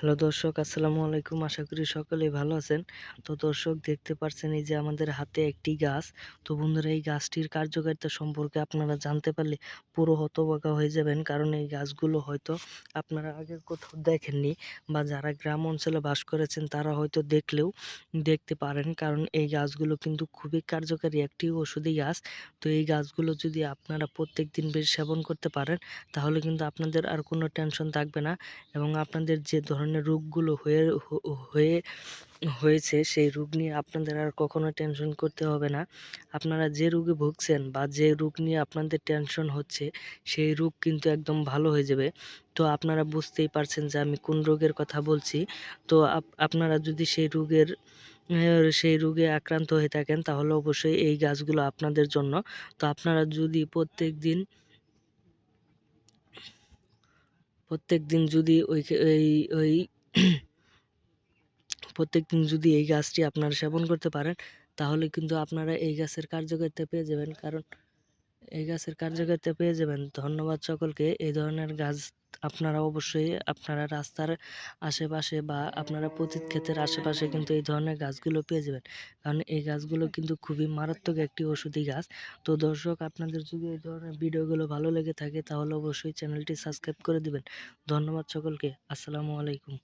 Hello দর্শক, আসসালামু আলাইকুম। আশা করি সকলেই ভালো আছেন। তো দর্শক, দেখতে পারছেন এই যে আমাদের হাতে একটি গাছ। তো বন্ধুরা, এই গাছটির কার্যকারিতা সম্পর্কে আপনারা জানতে পারলে পুরো হতবাক হয়ে যাবেন, কারণ এই গাছগুলো হয়তো আপনারা আগে কোথাও দেখেননি, বা যারা গ্রাম অঞ্চলে বাস করেছেন তারা হয়তো দেখলেও দেখতে পারেন, কারণ এই গাছগুলো কিন্তু খুবই কার্যকারী একটি ওষুধি গাছ। তো এই গাছগুলো যদি আপনারা প্রত্যেক দিন বেশ সেবন করতে পারেন, তাহলে কিন্তু আপনাদের আর কোনো টেনশন থাকবে না, এবং আপনাদের যে ধরনের রোগগুলো হয়েছে সেই রোগ নিয়ে আপনাদের আর কখনো টেনশন করতে হবে না। আপনারা যে রোগে ভুগছেন বা যে রোগ নিয়ে আপনাদের টেনশন হচ্ছে, সেই রোগ কিন্তু একদম ভালো হয়ে যাবে। তো আপনারা বুঝতেই পারছেন যে আমি কোন রোগের কথা বলছি। তো আপনারা যদি সেই রোগে আক্রান্ত হয়ে থাকেন, তাহলে অবশ্যই এই গাছগুলো আপনাদের জন্য। তো আপনারা যদি প্রত্যেকদিন যদি ওই প্রত্যেকদিন যদি এই গাছটি আপনারা সেবন করতে পারেন, তাহলে কিন্তু আপনারা এই গাছের কার্যকারিতা পেয়ে যাবেন। ধন্যবাদ সকলকে। এই ধরনের গাছ আপনারা অবশ্যই আপনারা রাস্তার আশেপাশে বা আপনারা পতিত ক্ষেতের আশেপাশে কিন্তু এই ধরনের গাছগুলো পেয়ে যাবেন, কারণ এই গাছগুলো কিন্তু খুবই মারাত্মক একটি ওষুধি গাছ। তো দর্শক, আপনাদের যদি এই ধরনের ভিডিওগুলো ভালো লেগে থাকে, তাহলে অবশ্যই চ্যানেলটি সাবস্ক্রাইব করে দিবেন। ধন্যবাদ সকলকে। আসসালামু আলাইকুম।